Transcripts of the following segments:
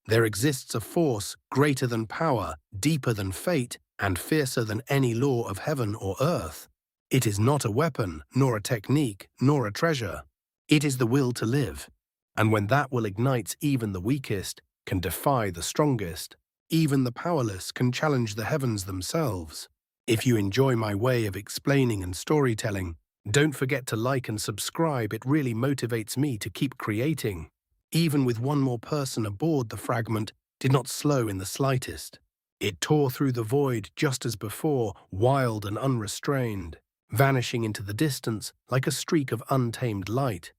There exists a force greater than power, deeper than fate, and fiercer than any law of heaven or earth. It is not a weapon, nor a technique, nor a treasure. It is the will to live. And when that will ignites even the weakest, can defy the strongest. Even the powerless can challenge the heavens themselves. If you enjoy my way of explaining and storytelling, don't forget to like and subscribe. It really motivates me to keep creating. Even with one more person aboard, the fragment did not slow in the slightest. It tore through the void just as before, wild and unrestrained, vanishing into the distance like a streak of untamed light.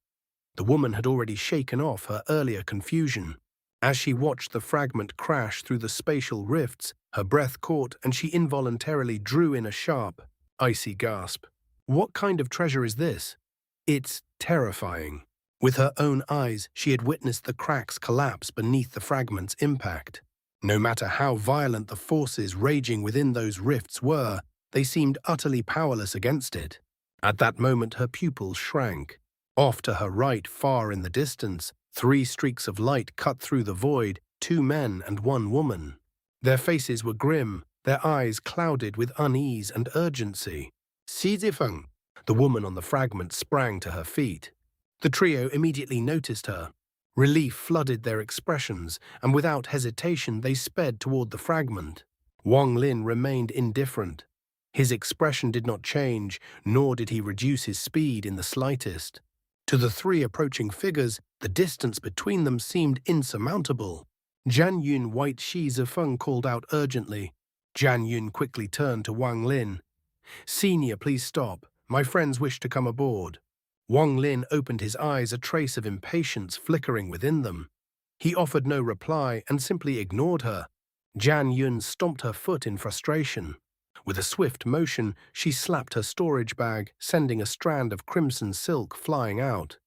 The woman had already shaken off her earlier confusion. As she watched the fragment crash through the spatial rifts, her breath caught and she involuntarily drew in a sharp, icy gasp. What kind of treasure is this? It's terrifying. With her own eyes, she had witnessed the cracks collapse beneath the fragment's impact. No matter how violent the forces raging within those rifts were, they seemed utterly powerless against it. At that moment, her pupils shrank. Off to her right, far in the distance, 3 streaks of light cut through the void, 2 men and 1 woman. Their faces were grim, their eyes clouded with unease and urgency. Xi Zifeng, the woman on the fragment, sprang to her feet. The trio immediately noticed her. Relief flooded their expressions, and without hesitation they sped toward the fragment. Wang Lin remained indifferent. His expression did not change, nor did he reduce his speed in the slightest. To the 3 approaching figures, the distance between them seemed insurmountable. Jian Yun White Xi Zifeng called out urgently. Jian Yun quickly turned to Wang Lin. "Senior, please stop. My friends wish to come aboard." Wang Lin opened his eyes, a trace of impatience flickering within them. He offered no reply and simply ignored her. Jian Yun stomped her foot in frustration. With a swift motion, she slapped her storage bag, sending a strand of crimson silk flying out.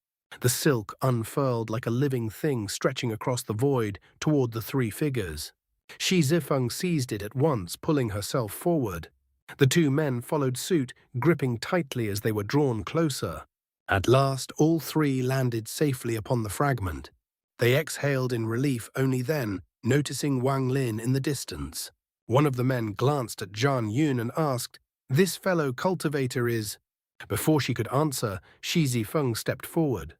The silk unfurled like a living thing stretching across the void toward the 3 figures. Xi Zifeng seized it at once, pulling herself forward. The 2 men followed suit, gripping tightly as they were drawn closer. At last, all 3 landed safely upon the fragment. They exhaled in relief only then, noticing Wang Lin in the distance. One of the men glanced at Jian Yun and asked, "This fellow cultivator is—" Before she could answer, Xi Zifeng stepped forward.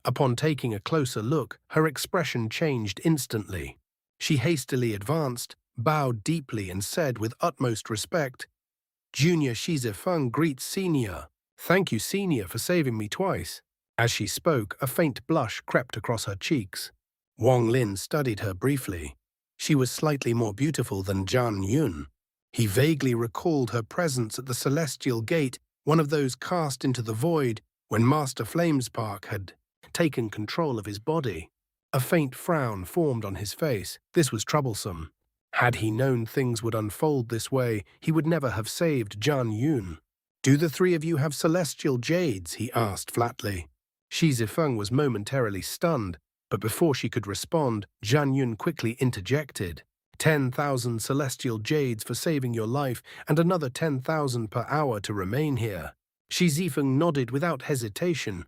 Upon taking a closer look, her expression changed instantly. She hastily advanced, bowed deeply and said with utmost respect, "Junior Xi Zifeng greets Senior. Thank you, Senior, for saving me twice." As she spoke, a faint blush crept across her cheeks. Wang Lin studied her briefly. She was slightly more beautiful than Jian Yun. He vaguely recalled her presence at the Celestial Gate, one of those cast into the void when Master Flamespark had taken control of his body. A faint frown formed on his face. This was troublesome. Had he known things would unfold this way, he would never have saved Jian Yun. "Do the 3 of you have celestial jades?" he asked flatly. Xi Zifeng was momentarily stunned, but before she could respond, Jian Yun quickly interjected. 10,000 celestial jades for saving your life, and another 10,000 per hour to remain here." Xi Zifeng nodded without hesitation.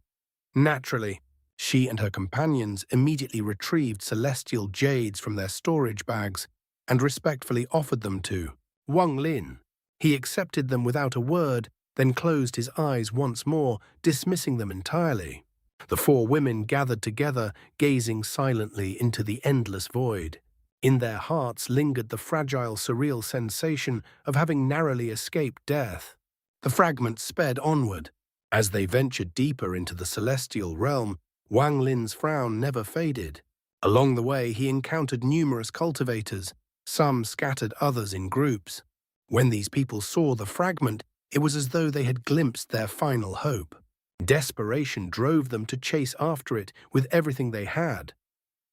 Naturally, she and her companions immediately retrieved celestial jades from their storage bags and respectfully offered them to Wang Lin. He accepted them without a word, then closed his eyes once more, dismissing them entirely. The 4 women gathered together, gazing silently into the endless void. In their hearts lingered the fragile, surreal sensation of having narrowly escaped death. The fragment sped onward. As they ventured deeper into the celestial realm, Wang Lin's frown never faded. Along the way, he encountered numerous cultivators, some scattered, others in groups. When these people saw the fragment, it was as though they had glimpsed their final hope. Desperation drove them to chase after it with everything they had.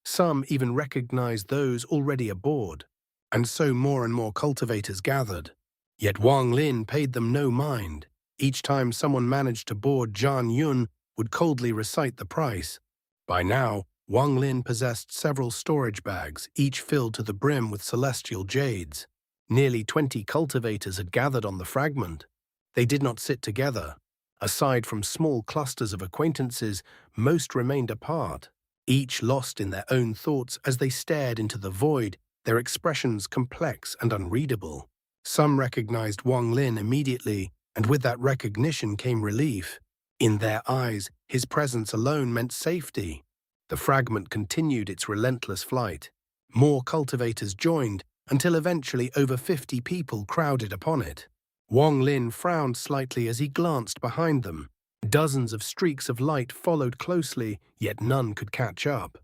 Some even recognized those already aboard, and so more and more cultivators gathered. Yet Wang Lin paid them no mind. Each time someone managed to board, Jian Yun would coldly recite the price. By now, Wang Lin possessed several storage bags, each filled to the brim with celestial jades. Nearly 20 cultivators had gathered on the fragment. They did not sit together. Aside from small clusters of acquaintances, most remained apart. each lost in their own thoughts as they stared into the void, their expressions complex and unreadable. Some recognized Wang Lin immediately, and with that recognition came relief. In their eyes, his presence alone meant safety. The fragment continued its relentless flight. More cultivators joined, until eventually over 50 people crowded upon it. Wang Lin frowned slightly as he glanced behind them. Dozens of streaks of light followed closely, yet none could catch up.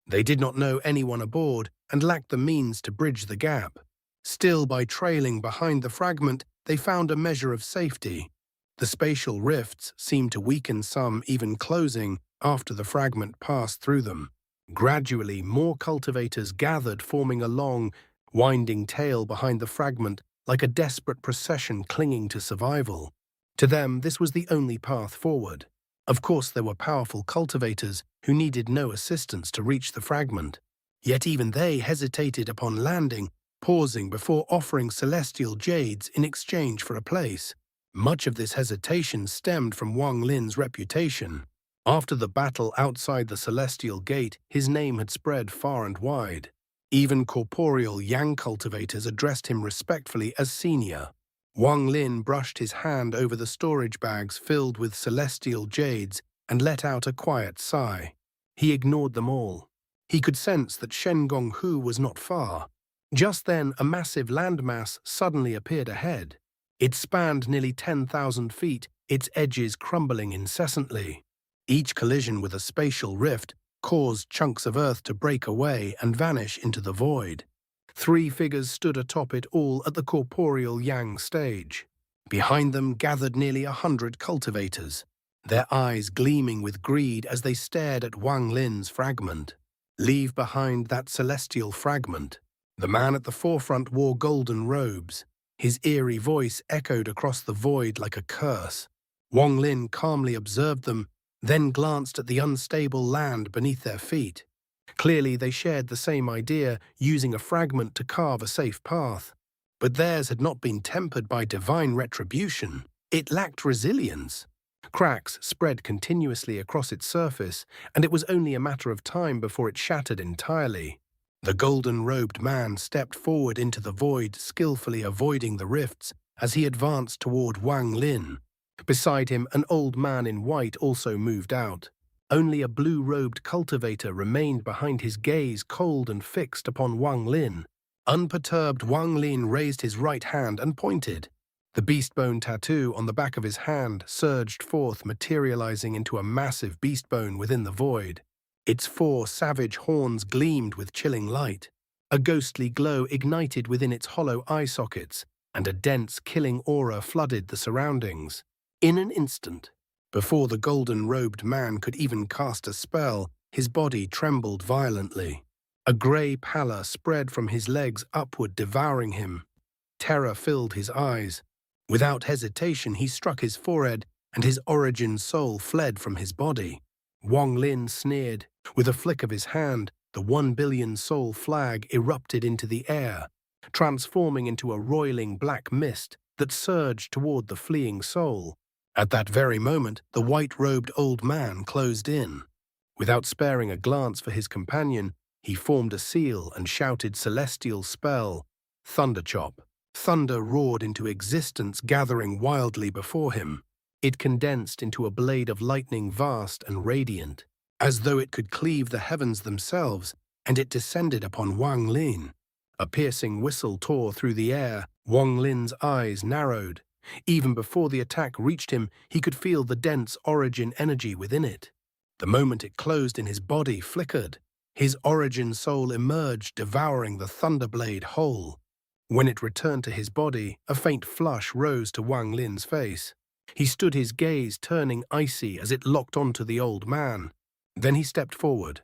They did not know anyone aboard and lacked the means to bridge the gap. Still, by trailing behind the fragment, they found a measure of safety. The spatial rifts seemed to weaken some, even closing, after the fragment passed through them. Gradually, more cultivators gathered, forming a long, winding tail behind the fragment, like a desperate procession clinging to survival. To them, this was the only path forward. Of course, there were powerful cultivators who needed no assistance to reach the fragment. Yet even they hesitated upon landing, pausing before offering celestial jades in exchange for a place. Much of this hesitation stemmed from Wang Lin's reputation. After the battle outside the celestial gate, his name had spread far and wide. Even corporeal Yang cultivators addressed him respectfully as senior. Wang Lin brushed his hand over the storage bags filled with celestial jades and let out a quiet sigh. He ignored them all. He could sense that Shengonghu was not far. Just then, a massive landmass suddenly appeared ahead. It spanned nearly 10,000 feet, its edges crumbling incessantly. Each collision with a spatial rift caused chunks of earth to break away and vanish into the void. 3 figures stood atop it all at the corporeal Yang stage. Behind them gathered nearly 100 cultivators, their eyes gleaming with greed as they stared at Wang Lin's fragment. Leave behind that celestial fragment. The man at the forefront wore golden robes. His eerie voice echoed across the void like a curse. Wang Lin calmly observed them, then glanced at the unstable land beneath their feet. Clearly, they shared the same idea, using a fragment to carve a safe path. But theirs had not been tempered by divine retribution. It lacked resilience. Cracks spread continuously across its surface, and it was only a matter of time before it shattered entirely. The golden-robed man stepped forward into the void, skillfully avoiding the rifts as he advanced toward Wang Lin. Beside him, an old man in white also moved out. Only a blue-robed cultivator remained behind, his gaze cold and fixed upon Wang Lin. Unperturbed, Wang Lin raised his right hand and pointed. The beastbone tattoo on the back of his hand surged forth, materializing into a massive beastbone within the void. Its 4 savage horns gleamed with chilling light. A ghostly glow ignited within its hollow eye sockets, and a dense, killing aura flooded the surroundings. In an instant, before the golden-robed man could even cast a spell, his body trembled violently. A grey pallor spread from his legs upward, devouring him. Terror filled his eyes. Without hesitation, he struck his forehead, and his origin soul fled from his body. Wang Lin sneered. With a flick of his hand, the 1 billion soul flag erupted into the air, transforming into a roiling black mist that surged toward the fleeing soul. At that very moment, the white-robed old man closed in. Without sparing a glance for his companion, he formed a seal and shouted celestial spell, Thunderchop. Thunder roared into existence, gathering wildly before him. It condensed into a blade of lightning vast and radiant, as though it could cleave the heavens themselves, and it descended upon Wang Lin. A piercing whistle tore through the air. Wang Lin's eyes narrowed. Even before the attack reached him, he could feel the dense origin energy within it. The moment it closed in, his body flickered. His origin soul emerged, devouring the thunderblade whole. When it returned to his body, a faint flush rose to Wang Lin's face. He stood, his gaze turning icy as it locked onto the old man. Then he stepped forward.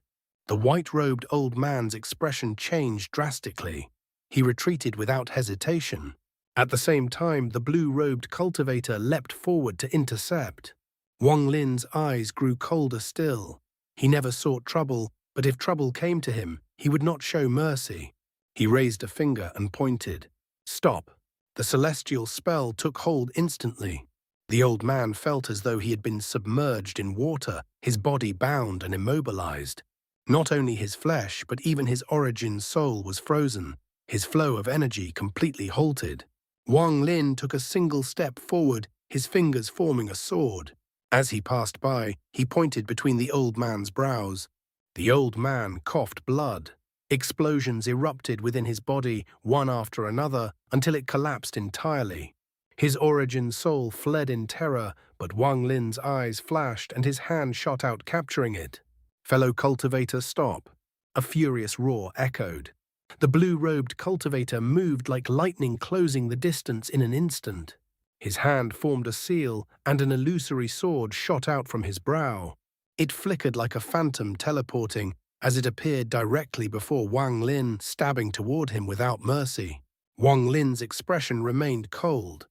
The white-robed old man's expression changed drastically. He retreated without hesitation. At the same time, the blue-robed cultivator leapt forward to intercept. Wang Lin's eyes grew colder still. He never sought trouble, but if trouble came to him, he would not show mercy. He raised a finger and pointed. Stop. The celestial spell took hold instantly. The old man felt as though he had been submerged in water, his body bound and immobilized. Not only his flesh, but even his origin soul was frozen, his flow of energy completely halted. Wang Lin took a single step forward, his fingers forming a sword. As he passed by, he pointed between the old man's brows. The old man coughed blood. Explosions erupted within his body, one after another, until it collapsed entirely. His origin soul fled in terror, but Wang Lin's eyes flashed and his hand shot out, capturing it. "Fellow cultivator, stop." A furious roar echoed. The blue-robed cultivator moved like lightning, closing the distance in an instant. His hand formed a seal, and an illusory sword shot out from his brow. It flickered like a phantom teleporting, as it appeared directly before Wang Lin, stabbing toward him without mercy. Wang Lin's expression remained cold.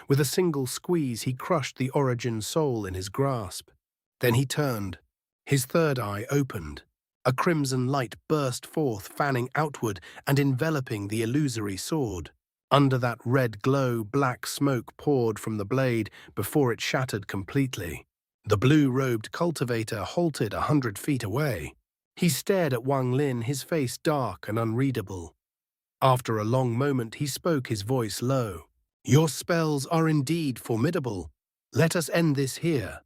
With a single squeeze, he crushed the origin soul in his grasp. Then he turned. His third eye opened. A crimson light burst forth, fanning outward and enveloping the illusory sword. Under that red glow, black smoke poured from the blade before it shattered completely. The blue-robed cultivator halted 100 feet away. He stared at Wang Lin, his face dark and unreadable. After a long moment, he spoke, his voice low. "Your spells are indeed formidable. Let us end this here."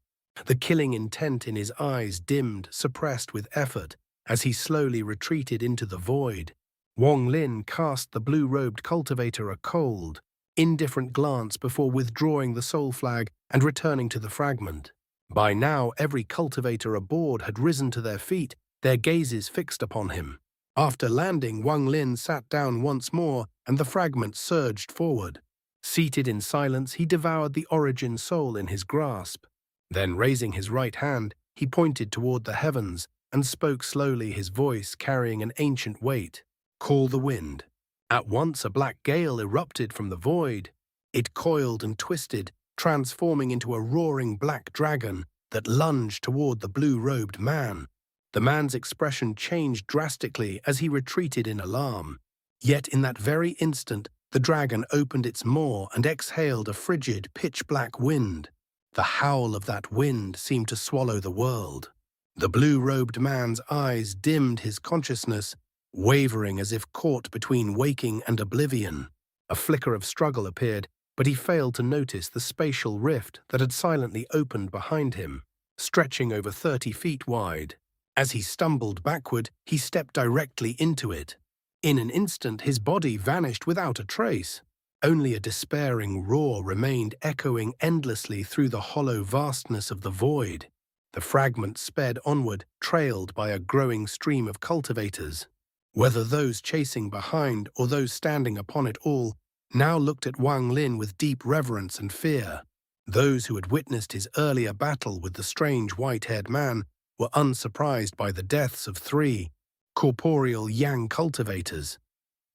The killing intent in his eyes dimmed, suppressed with effort, as he slowly retreated into the void. Wang Lin cast the blue-robed cultivator a cold, indifferent glance before withdrawing the soul flag and returning to the fragment. By now, every cultivator aboard had risen to their feet, their gazes fixed upon him. After landing, Wang Lin sat down once more, and the fragment surged forward. Seated in silence, he devoured the origin soul in his grasp. Then, raising his right hand, he pointed toward the heavens and spoke slowly, his voice carrying an ancient weight. "Call the wind." At once, a black gale erupted from the void. It coiled and twisted, transforming into a roaring black dragon that lunged toward the blue-robed man. The man's expression changed drastically as he retreated in alarm. Yet in that very instant, the dragon opened its maw and exhaled a frigid, pitch-black wind. The howl of that wind seemed to swallow the world. The blue-robed man's eyes dimmed, his consciousness wavering as if caught between waking and oblivion. A flicker of struggle appeared, but he failed to notice the spatial rift that had silently opened behind him, stretching over 30 feet wide. As he stumbled backward, he stepped directly into it. In an instant, his body vanished without a trace. Only a despairing roar remained, echoing endlessly through the hollow vastness of the void. The fragment sped onward, trailed by a growing stream of cultivators. Whether those chasing behind or those standing upon it all now looked at Wang Lin with deep reverence and fear. Those who had witnessed his earlier battle with the strange white-haired man were unsurprised by the deaths of 3 corporeal yang cultivators.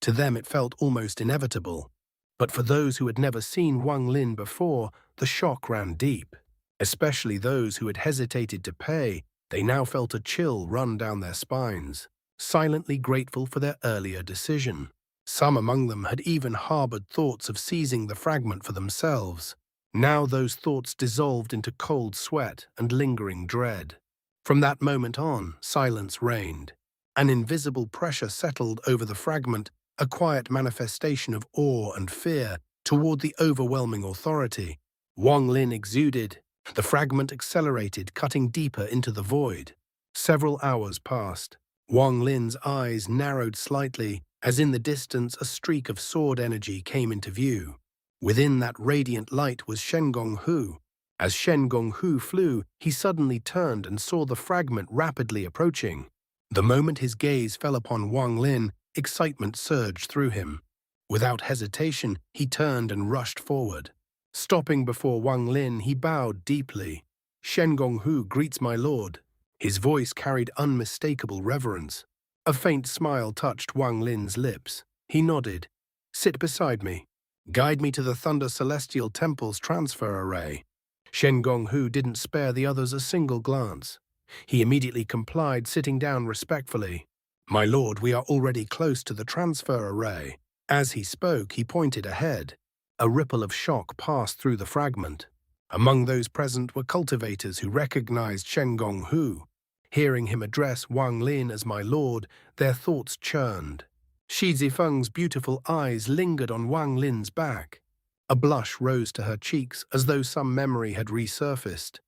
To them it felt almost inevitable. But for those who had never seen Wang Lin before, the shock ran deep. Especially those who had hesitated to pay, they now felt a chill run down their spines, silently grateful for their earlier decision. Some among them had even harbored thoughts of seizing the fragment for themselves. Now those thoughts dissolved into cold sweat and lingering dread. From that moment on, silence reigned. An invisible pressure settled over the fragment, a quiet manifestation of awe and fear toward the overwhelming authority. Wang Lin exuded. The fragment accelerated, cutting deeper into the void. Several hours passed. Wang Lin's eyes narrowed slightly, as in the distance a streak of sword energy came into view. Within that radiant light was Shen Gonghu. As Shen Gonghu flew, he suddenly turned and saw the fragment rapidly approaching. The moment his gaze fell upon Wang Lin, excitement surged through him. Without hesitation, he turned and rushed forward. Stopping before Wang Lin, he bowed deeply. "Shen Gonghu greets my lord." His voice carried unmistakable reverence. A faint smile touched Wang Lin's lips. He nodded. "Sit beside me. Guide me to the Thunder Celestial Temple's transfer array." Shen Gonghu didn't spare the others a single glance. He immediately complied, sitting down respectfully. "My lord, we are already close to the transfer array." As he spoke, he pointed ahead. A ripple of shock passed through the fragment. Among those present were cultivators who recognized Shen Gonghu. Hearing him address Wang Lin as my lord, their thoughts churned. Shi Zifeng's beautiful eyes lingered on Wang Lin's back. A blush rose to her cheeks as though some memory had resurfaced.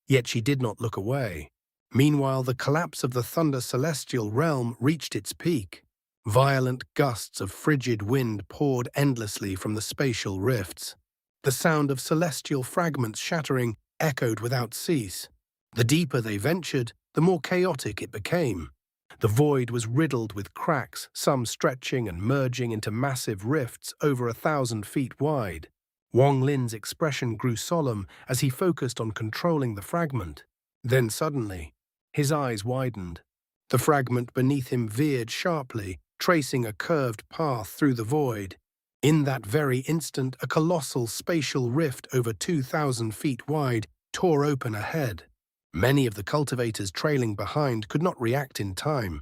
Yet she did not look away. Meanwhile, the collapse of the Thunder Celestial realm reached its peak. Violent gusts of frigid wind poured endlessly from the spatial rifts. The sound of celestial fragments shattering echoed without cease. The deeper they ventured, the more chaotic it became. The void was riddled with cracks, some stretching and merging into massive rifts over 1,000 feet wide. Wang Lin's expression grew solemn as he focused on controlling the fragment. Then suddenly, his eyes widened. The fragment beneath him veered sharply, tracing a curved path through the void. In that very instant, a colossal spatial rift over 2,000 feet wide tore open ahead. Many of the cultivators trailing behind could not react in time.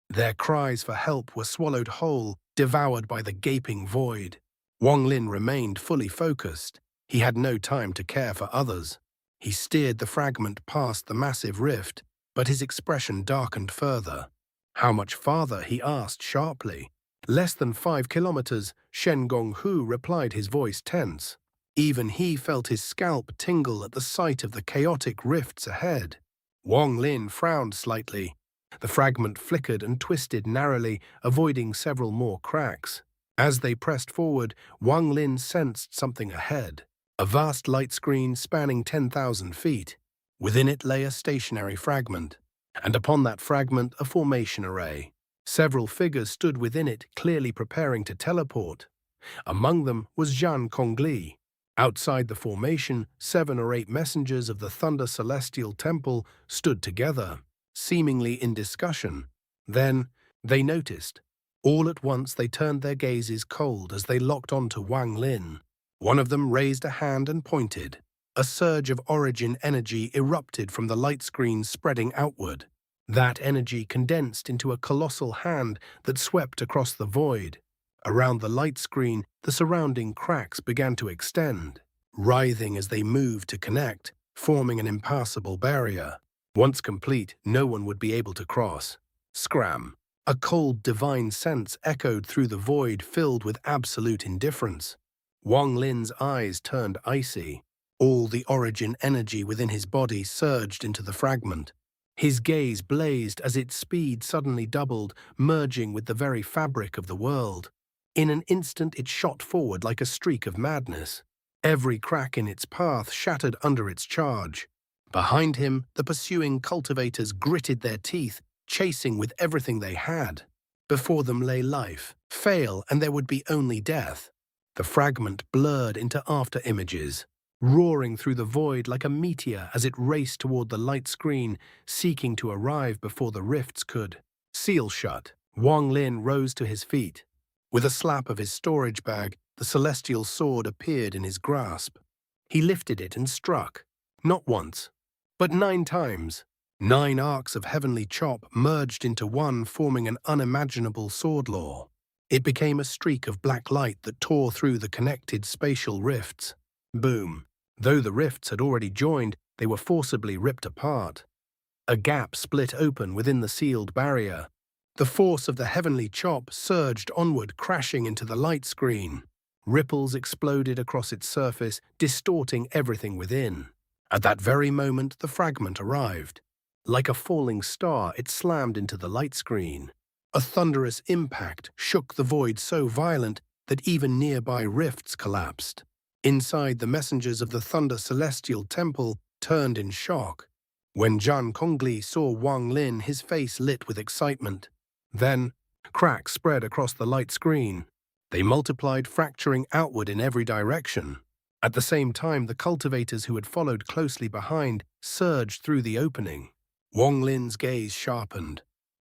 Their cries for help were swallowed whole, devoured by the gaping void. Wang Lin remained fully focused. He had no time to care for others. He steered the fragment past the massive rift, but his expression darkened further. How much farther, he asked sharply. Less than 5 kilometers, Shen Gonghu replied, his voice tense. Even he felt his scalp tingle at the sight of the chaotic rifts ahead. Wang Lin frowned slightly. The fragment flickered and twisted narrowly, avoiding several more cracks. As they pressed forward, Wang Lin sensed something ahead. A vast light screen spanning 10,000 feet. Within it lay a stationary fragment, and upon that fragment a formation array. Several figures stood within it, clearly preparing to teleport. Among them was Zhan Congli. Outside the formation, 7 or 8 messengers of the Thunder Celestial Temple stood together, seemingly in discussion. Then they noticed. All at once they turned their gazes cold as they locked onto Wang Lin. One of them raised a hand and pointed. A surge of origin energy erupted from the light screen, spreading outward. That energy condensed into a colossal hand that swept across the void. Around the light screen, the surrounding cracks began to extend, writhing as they moved to connect, forming an impassable barrier. Once complete, no one would be able to cross. Scram! A cold divine sense echoed through the void, filled with absolute indifference. Wang Lin's eyes turned icy. All the origin energy within his body surged into the fragment. His gaze blazed as its speed suddenly doubled, merging with the very fabric of the world. In an instant it shot forward like a streak of madness. Every crack in its path shattered under its charge. Behind him, the pursuing cultivators gritted their teeth, chasing with everything they had. Before them lay life, fail, and there would be only death. The fragment blurred into after-images, roaring through the void like a meteor as it raced toward the light screen, seeking to arrive before the rifts could seal shut. Wang Lin rose to his feet. With a slap of his storage bag, the celestial sword appeared in his grasp. He lifted it and struck, not once, but 9 times. 9 arcs of heavenly chop merged into one, forming an unimaginable sword law. It became a streak of black light that tore through the connected spatial rifts. Boom! Though the rifts had already joined, they were forcibly ripped apart. A gap split open within the sealed barrier. The force of the heavenly chop surged onward, crashing into the light screen. Ripples exploded across its surface, distorting everything within. At that very moment, the fragment arrived. Like a falling star, it slammed into the light screen. A thunderous impact shook the void so violent that even nearby rifts collapsed. Inside, the messengers of the Thunder Celestial Temple turned in shock. When Zhan Congli saw Wang Lin, his face lit with excitement. Then, cracks spread across the light screen. They multiplied, fracturing outward in every direction. At the same time, the cultivators who had followed closely behind surged through the opening. Wang Lin's gaze sharpened.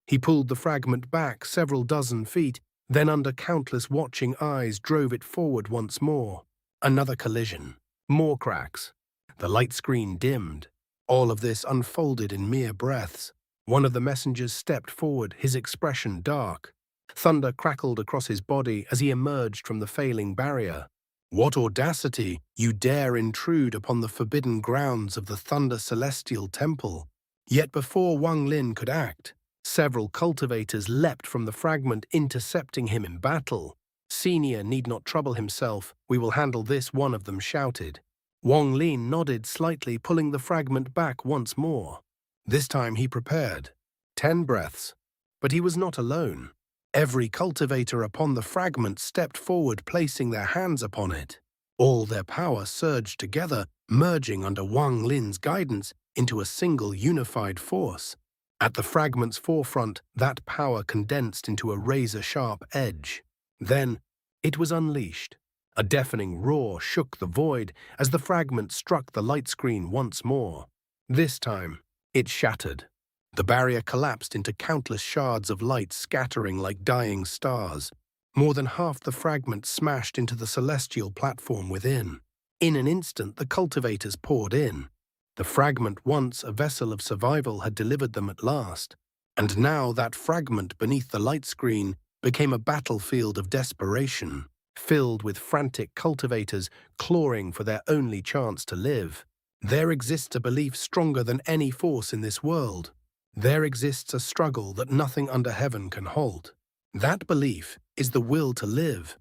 He pulled the fragment back several dozen feet, then under countless watching eyes drove it forward once more. Another collision. More cracks. The light screen dimmed. All of this unfolded in mere breaths. One of the messengers stepped forward, his expression dark. Thunder crackled across his body as he emerged from the failing barrier. What audacity! You dare intrude upon the forbidden grounds of the Thunder Celestial Temple. Yet before Wang Lin could act, several cultivators leapt from the fragment, intercepting him in battle. "Senior need not trouble himself, we will handle this," one of them shouted. Wang Lin nodded slightly, pulling the fragment back once more. This time he prepared 10 breaths, but he was not alone. Every cultivator upon the fragment stepped forward, placing their hands upon it. All their power surged together, merging under Wang Lin's guidance into a single unified force. At the fragment's forefront, that power condensed into a razor-sharp edge. Then, it was unleashed. A deafening roar shook the void as the fragment struck the light screen once more. This time, it shattered. The barrier collapsed into countless shards of light, scattering like dying stars. More than half the fragment smashed into the celestial platform within. In an instant, the cultivators poured in. The fragment, once a vessel of survival, had delivered them at last. And now that fragment beneath the light screen became a battlefield of desperation, filled with frantic cultivators clawing for their only chance to live. There exists a belief stronger than any force in this world. There exists a struggle that nothing under heaven can halt. That belief is the will to live.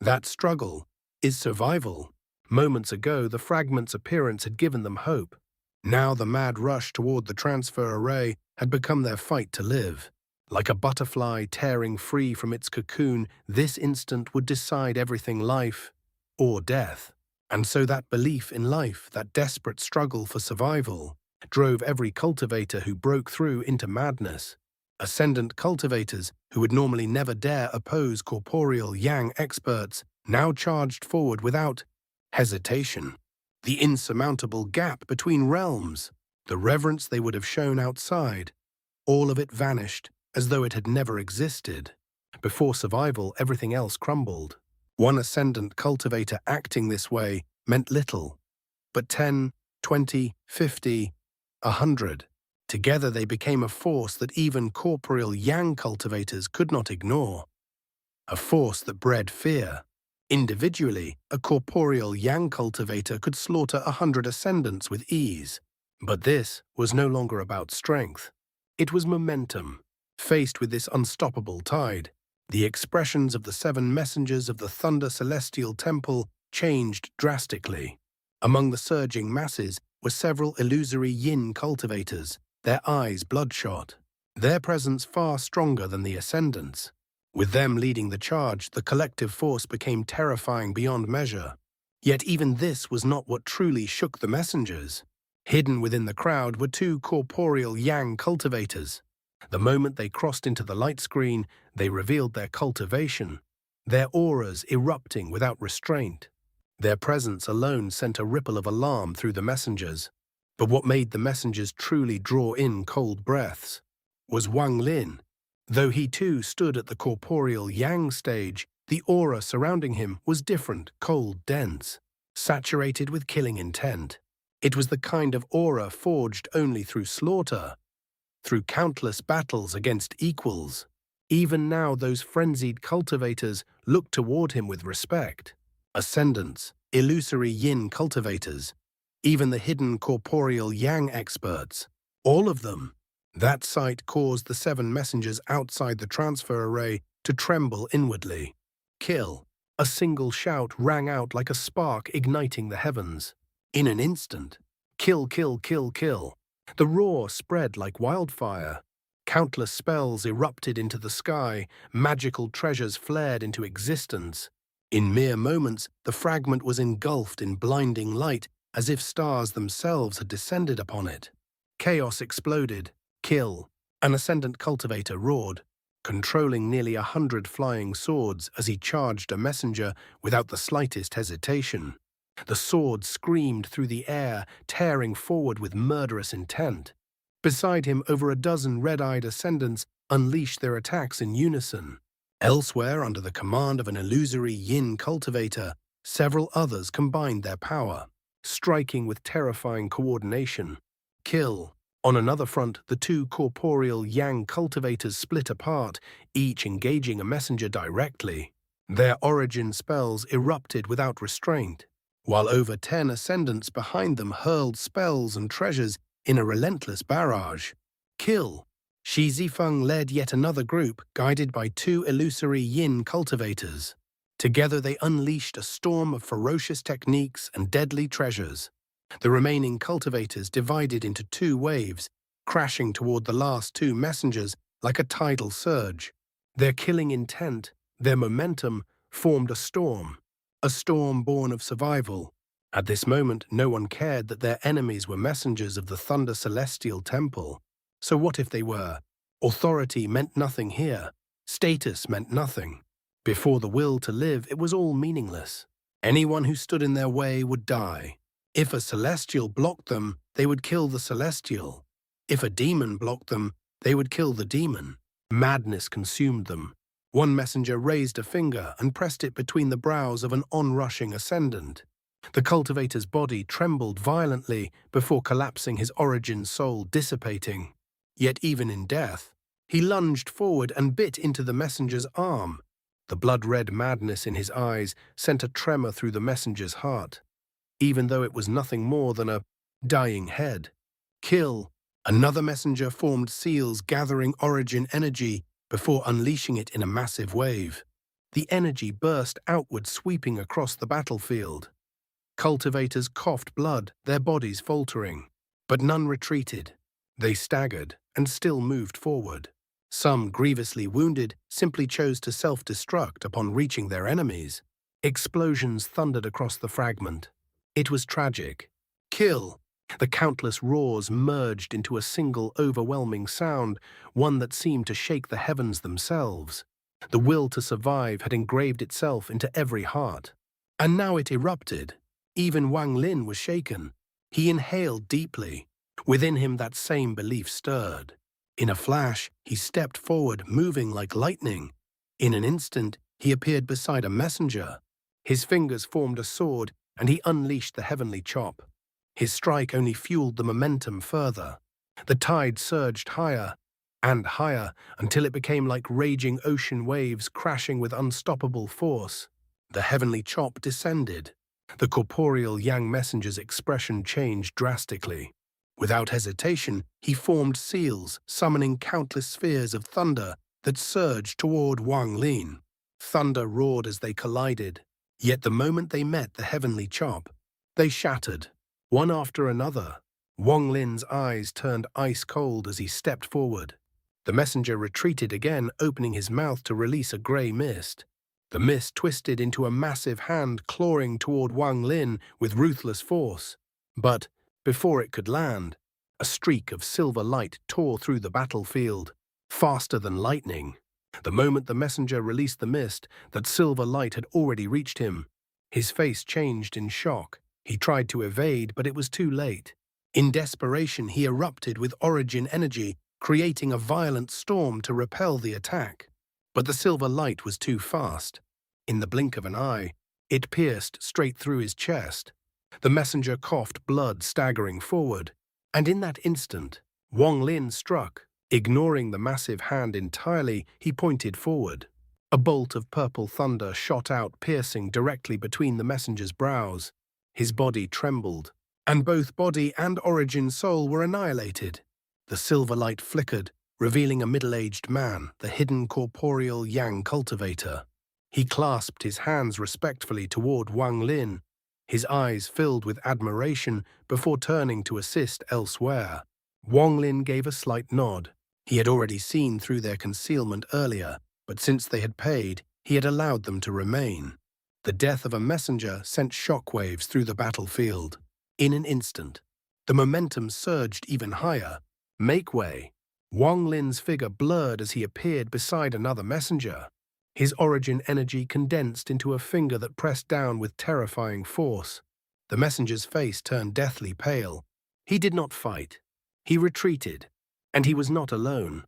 That struggle is survival. Moments ago, the fragment's appearance had given them hope. Now the mad rush toward the transfer array had become their fight to live. Like a butterfly tearing free from its cocoon, this instant would decide everything: life or death. And so that belief in life, that desperate struggle for survival, drove every cultivator who broke through into madness. Ascendant cultivators, who would normally never dare oppose corporeal yang experts, now charged forward without hesitation. The insurmountable gap between realms, the reverence they would have shown outside, all of it vanished as though it had never existed. Before survival, everything else crumbled. One ascendant cultivator acting this way meant little, but 10, 20, 50, 100. Together they became a force that even corporeal yang cultivators could not ignore. A force that bred fear. Individually, a corporeal yang cultivator could slaughter 100 ascendants with ease. But this was no longer about strength. It was momentum. Faced with this unstoppable tide, the expressions of the 7 messengers of the Thunder Celestial Temple changed drastically. Among the surging masses were several illusory yin cultivators, their eyes bloodshot, their presence far stronger than the ascendants. With them leading the charge, the collective force became terrifying beyond measure. Yet even this was not what truly shook the messengers. Hidden within the crowd were 2 corporeal yang cultivators. The moment they crossed into the light screen, they revealed their cultivation, their auras erupting without restraint. Their presence alone sent a ripple of alarm through the messengers. But what made the messengers truly draw in cold breaths was Wang Lin. Though he too stood at the corporeal yang stage, the aura surrounding him was different, cold, dense, saturated with killing intent. It was the kind of aura forged only through slaughter, through countless battles against equals. Even now, those frenzied cultivators looked toward him with respect. Ascendants, illusory yin cultivators, even the hidden corporeal yang experts, all of them. That sight caused the 7 messengers outside the transfer array to tremble inwardly. "Kill!" A single shout rang out like a spark igniting the heavens. In an instant, "Kill, kill, kill, kill!" The roar spread like wildfire. Countless spells erupted into the sky, magical treasures flared into existence. In mere moments, the fragment was engulfed in blinding light, as if stars themselves had descended upon it. Chaos exploded. "Kill!" An ascendant cultivator roared, controlling nearly 100 flying swords as he charged a messenger without the slightest hesitation. The sword screamed through the air, tearing forward with murderous intent. Beside him, over a dozen red-eyed ascendants unleashed their attacks in unison. Elsewhere, under the command of an illusory yin cultivator, several others combined their power, striking with terrifying coordination. "Kill!" On another front, the 2 corporeal yang cultivators split apart, each engaging a messenger directly. Their origin spells erupted without restraint, while over 10 ascendants behind them hurled spells and treasures in a relentless barrage. Kill! Shi Zifeng led yet another group, guided by two illusory yin cultivators. Together they unleashed a storm of ferocious techniques and deadly treasures. The remaining cultivators divided into two waves, crashing toward the last two messengers like a tidal surge. Their killing intent, their momentum, formed a storm born of survival. At this moment, no one cared that their enemies were messengers of the Thunder Celestial Temple. So what if they were? Authority meant nothing here. Status meant nothing. Before the will to live, it was all meaningless. Anyone who stood in their way would die. If a celestial blocked them, they would kill the celestial. If a demon blocked them, they would kill the demon. Madness consumed them. One messenger raised a finger and pressed it between the brows of an onrushing ascendant. The cultivator's body trembled violently before collapsing, his origin soul dissipating. Yet even in death, he lunged forward and bit into the messenger's arm. The blood-red madness in his eyes sent a tremor through the messenger's heart, even though it was nothing more than a dying head. Kill! Another messenger formed seals, gathering origin energy before unleashing it in a massive wave. The energy burst outward, sweeping across the battlefield. Cultivators coughed blood, their bodies faltering. But none retreated. They staggered and still moved forward. Some, grievously wounded, simply chose to self-destruct upon reaching their enemies. Explosions thundered across the fragment. It was tragic. Kill! The countless roars merged into a single overwhelming sound, one that seemed to shake the heavens themselves. The will to survive had engraved itself into every heart. And now it erupted. Even Wang Lin was shaken. He inhaled deeply. Within him that same belief stirred. In a flash, he stepped forward, moving like lightning. In an instant, he appeared beside a messenger. His fingers formed a sword, and he unleashed the heavenly chop. His strike only fueled the momentum further. The tide surged higher and higher until it became like raging ocean waves crashing with unstoppable force. The heavenly chop descended. The corporeal young messenger's expression changed drastically. Without hesitation, he formed seals, summoning countless spheres of thunder that surged toward Wang Lin. Thunder roared as they collided, yet the moment they met the heavenly chop, they shattered, one after another. Wang Lin's eyes turned ice-cold as he stepped forward. The messenger retreated again, opening his mouth to release a grey mist. The mist twisted into a massive hand clawing toward Wang Lin with ruthless force. But before it could land, a streak of silver light tore through the battlefield, faster than lightning. The moment the messenger released the mist, that silver light had already reached him. His face changed in shock. He tried to evade, but it was too late. In desperation, he erupted with origin energy, creating a violent storm to repel the attack. But the silver light was too fast. In the blink of an eye, it pierced straight through his chest. The messenger coughed blood, staggering forward. And in that instant, Wang Lin struck. Ignoring the massive hand entirely, he pointed forward. A bolt of purple thunder shot out, piercing directly between the messenger's brows. His body trembled, and both body and origin soul were annihilated. The silver light flickered, revealing a middle-aged man, the hidden corporeal Yang cultivator. He clasped his hands respectfully toward Wang Lin, his eyes filled with admiration before turning to assist elsewhere. Wang Lin gave a slight nod. He had already seen through their concealment earlier, but since they had paid, he had allowed them to remain. The death of a messenger sent shockwaves through the battlefield. In an instant, the momentum surged even higher. Make way. Wang Lin's figure blurred as he appeared beside another messenger. His origin energy condensed into a finger that pressed down with terrifying force. The messenger's face turned deathly pale. He did not fight. He retreated, and he was not alone.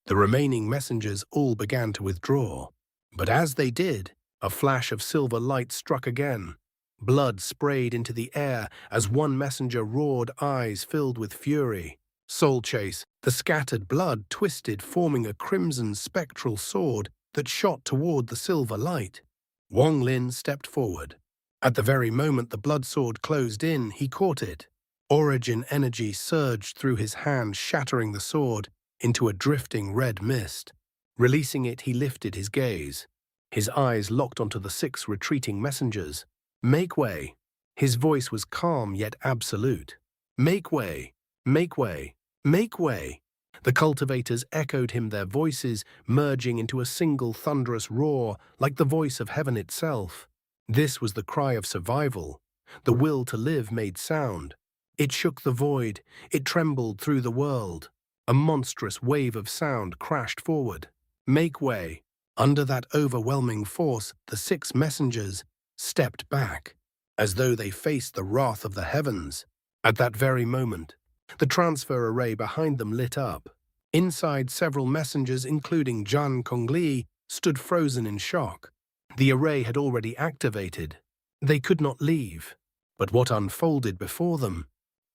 The remaining messengers all began to withdraw. But as they did, a flash of silver light struck again. Blood sprayed into the air as one messenger roared, eyes filled with fury. Soul Chase, the scattered blood twisted, forming a crimson spectral sword that shot toward the silver light. Wang Lin stepped forward. At the very moment the blood sword closed in, he caught it. Origin energy surged through his hand, shattering the sword into a drifting red mist. Releasing it, he lifted his gaze. His eyes locked onto the 6 retreating messengers. "Make way." His voice was calm yet absolute. "Make way! Make way! Make way!" The cultivators echoed him, their voices merging into a single thunderous roar, like the voice of heaven itself. This was the cry of survival. The will to live made sound. It shook the void. It trembled through the world. A monstrous wave of sound crashed forward. "Make way!" Under that overwhelming force, the 6 messengers stepped back, as though they faced the wrath of the heavens. At that very moment, the transfer array behind them lit up. Inside, several messengers, including Zhan Kongli, stood frozen in shock. The array had already activated. They could not leave. But what unfolded before them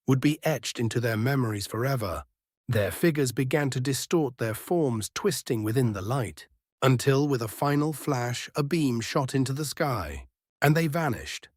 would be etched into their memories forever. Their figures began to distort, their forms twisting within the light, until with a final flash, a beam shot into the sky, and they vanished.